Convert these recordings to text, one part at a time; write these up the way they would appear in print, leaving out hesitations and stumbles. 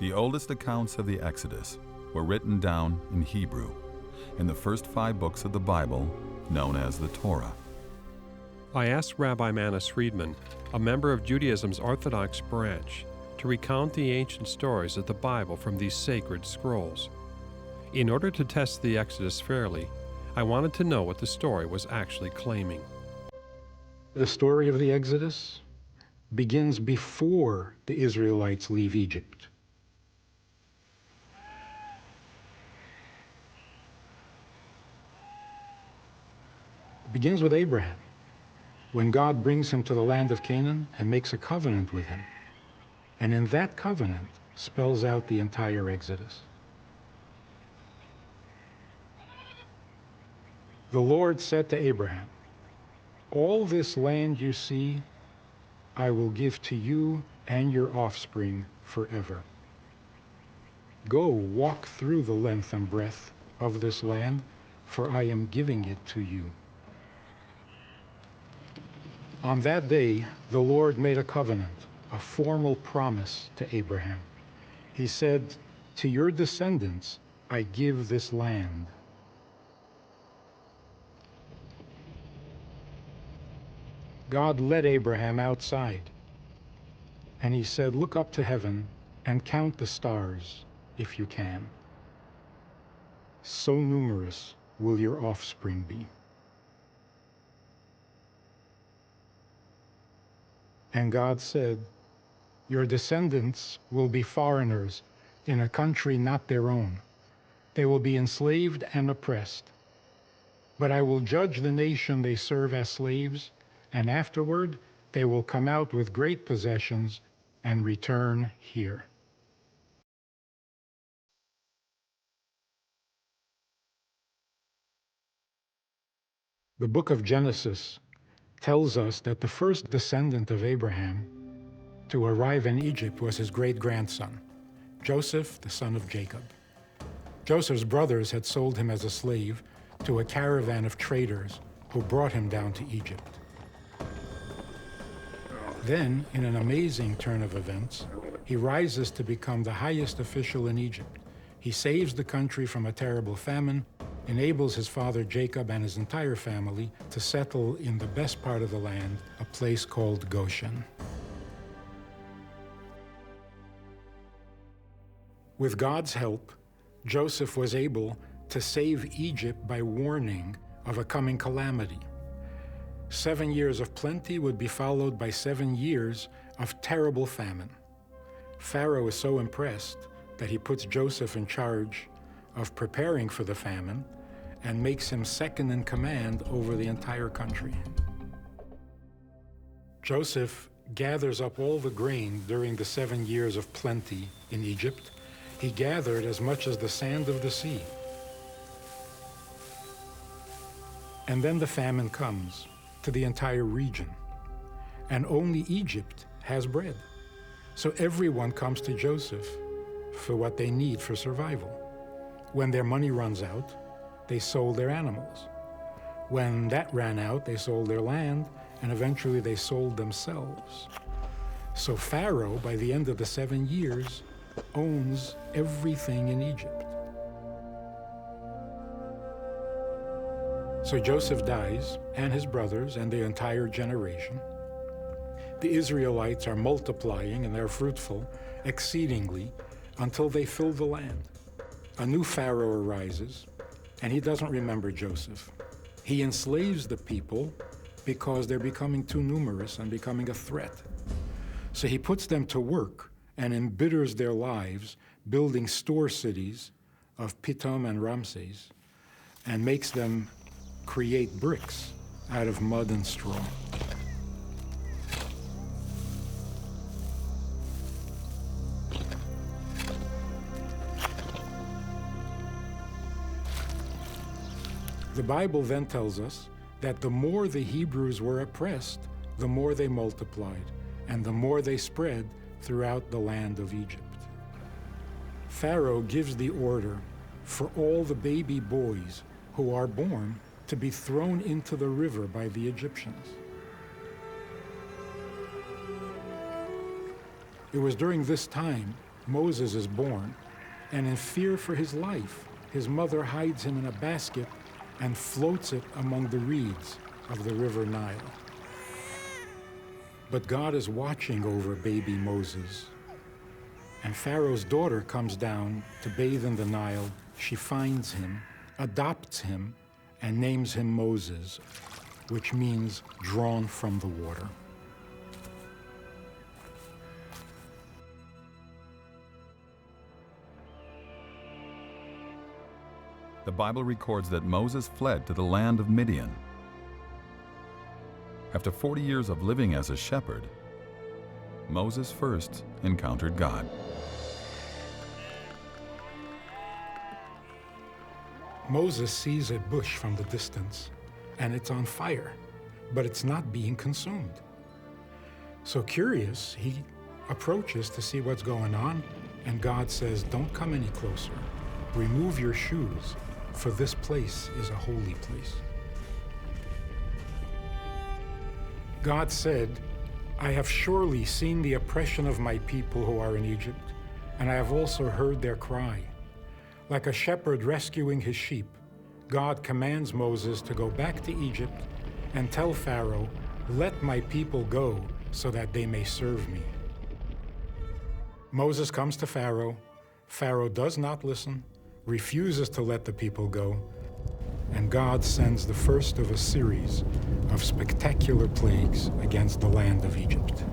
The oldest accounts of the Exodus were written down in Hebrew, in the first 5 books of the Bible, known as the Torah. I asked Rabbi Friedman, a member of Judaism's Orthodox branch, to recount the ancient stories of the Bible from these sacred scrolls. In order to test the Exodus fairly, I wanted to know what the story was actually claiming. The story of the Exodus begins before the Israelites leave Egypt. It begins with Abraham, when God brings him to the land of Canaan and makes a covenant with him. And in that covenant spells out the entire Exodus. The Lord said to Abraham, "All this land you see, I will give to you and your offspring forever. Go walk through the length and breadth of this land, for I am giving it to you." On that day, the Lord made a covenant, a formal promise to Abraham. He said, "To your descendants, I give this land." God led Abraham outside, and he said, "Look up to heaven and count the stars, if you can. So numerous will your offspring be." And God said, "Your descendants will be foreigners in a country not their own. They will be enslaved and oppressed. But I will judge the nation they serve as slaves, and afterward they will come out with great possessions and return here." The book of Genesis tells us that the first descendant of Abraham to arrive in Egypt was his great-grandson, Joseph, the son of Jacob. Joseph's brothers had sold him as a slave to a caravan of traders who brought him down to Egypt. Then, in an amazing turn of events, he rises to become the highest official in Egypt. He saves the country from a terrible famine, enables his father Jacob and his entire family to settle in the best part of the land, a place called Goshen. With God's help, Joseph was able to save Egypt by warning of a coming calamity. 7 years of plenty would be followed by 7 years of terrible famine. Pharaoh is so impressed that he puts Joseph in charge of preparing for the famine and makes him second in command over the entire country. Joseph gathers up all the grain during the 7 years of plenty in Egypt. He gathered as much as the sand of the sea. And then the famine comes to the entire region, and only Egypt has bread. So everyone comes to Joseph for what they need for survival. When their money runs out, they sold their animals. When that ran out, they sold their land, and eventually they sold themselves. So Pharaoh, by the end of the 7 years, owns everything in Egypt. So Joseph dies, and his brothers, and the entire generation. The Israelites are multiplying, and they're fruitful exceedingly until they fill the land. A new Pharaoh arises, and he doesn't remember Joseph. He enslaves the people because they're becoming too numerous and becoming a threat. So he puts them to work and embitters their lives, building store cities of Pithom and Ramses, and makes them create bricks out of mud and straw. The Bible then tells us that the more the Hebrews were oppressed, the more they multiplied, and the more they spread throughout the land of Egypt. Pharaoh gives the order for all the baby boys who are born to be thrown into the river by the Egyptians. It was during this time Moses is born, and in fear for his life, his mother hides him in a basket and floats it among the reeds of the river Nile. But God is watching over baby Moses, and Pharaoh's daughter comes down to bathe in the Nile. She finds him, adopts him, and names him Moses, which means drawn from the water. The Bible records that Moses fled to the land of Midian. After 40 years of living as a shepherd, Moses first encountered God. Moses sees a bush from the distance, and it's on fire, but it's not being consumed. So curious, he approaches to see what's going on, and God says, "Don't come any closer. Remove your shoes, for this place is a holy place." God said, "I have surely seen the oppression of my people who are in Egypt, and I have also heard their cry. Like a shepherd rescuing his sheep, God commands Moses to go back to Egypt and tell Pharaoh, 'Let my people go so that they may serve me.' Moses comes to Pharaoh. Pharaoh does not listen, refuses to let the people go, and God sends the first of a series of spectacular plagues against the land of Egypt.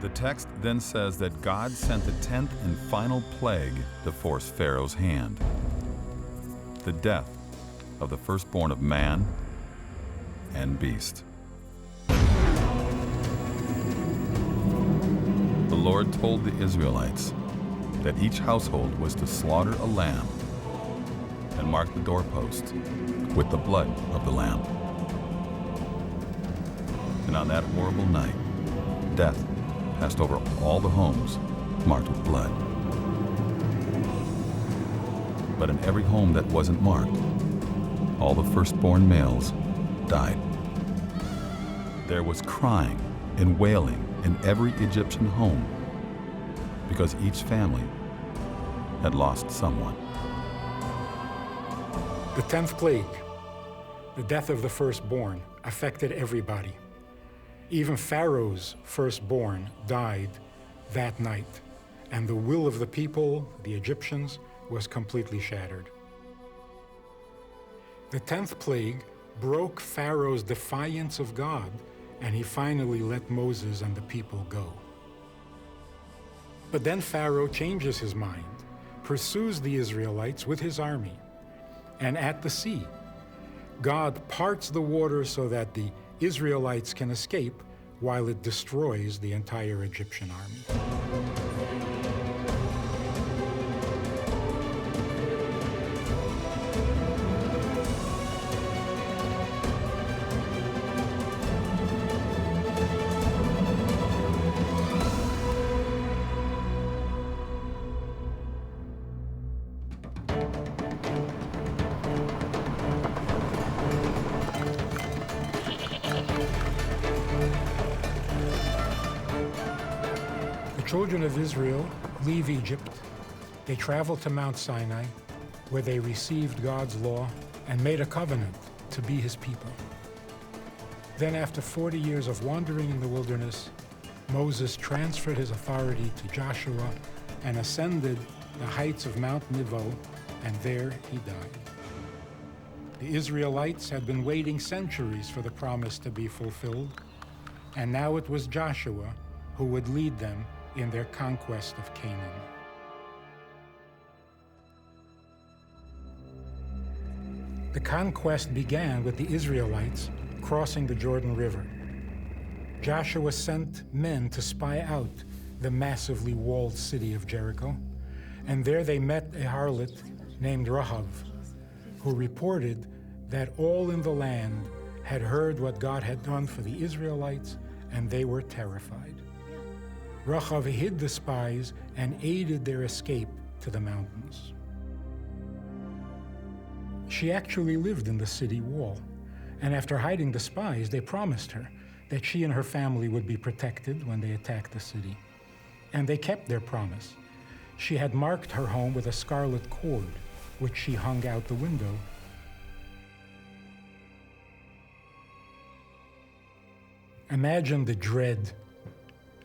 The text then says that God sent the 10th and final plague to force Pharaoh's hand: the death of the firstborn of man and beast. The Lord told the Israelites that each household was to slaughter a lamb and mark the doorpost with the blood of the lamb. And on that horrible night, death passed over all the homes marked with blood. But in every home that wasn't marked, all the firstborn males died. There was crying and wailing in every Egyptian home because each family had lost someone. The 10th plague, the death of the firstborn, affected everybody. Even Pharaoh's firstborn died that night, and the will of the people, the Egyptians, was completely shattered. The 10th plague broke Pharaoh's defiance of God, and he finally let Moses and the people go. But then Pharaoh changes his mind, pursues the Israelites with his army, and at the sea, God parts the water so that the Israelites can escape while it destroys the entire Egyptian army. The children of Israel leave Egypt. They travel to Mount Sinai, where they received God's law and made a covenant to be his people. Then, after 40 years of wandering in the wilderness, Moses transferred his authority to Joshua and ascended the heights of Mount Nebo, and there he died. The Israelites had been waiting centuries for the promise to be fulfilled, and now it was Joshua who would lead them in their conquest of Canaan. The conquest began with the Israelites crossing the Jordan River. Joshua sent men to spy out the massively walled city of Jericho, and there they met a harlot named Rahab, who reported that all in the land had heard what God had done for the Israelites and they were terrified. Rachav hid the spies and aided their escape to the mountains. She actually lived in the city wall, and after hiding the spies, they promised her that she and her family would be protected when they attacked the city. And they kept their promise. She had marked her home with a scarlet cord, which she hung out the window. Imagine the dread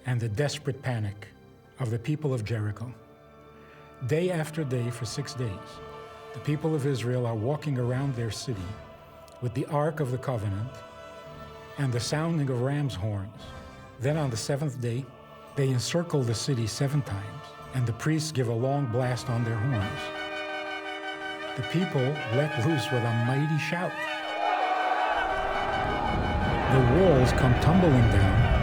and the desperate panic of the people of Jericho. Day after day for 6 days, the people of Israel are walking around their city with the Ark of the Covenant and the sounding of ram's horns. Then on the 7th day, they encircle the city 7 times, and the priests give a long blast on their horns. The people let loose with a mighty shout. The walls come tumbling down,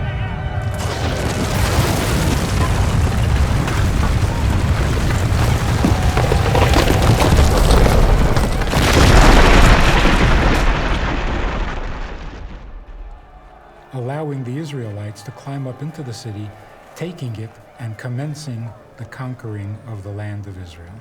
allowing the Israelites to climb up into the city, taking it and commencing the conquering of the land of Israel.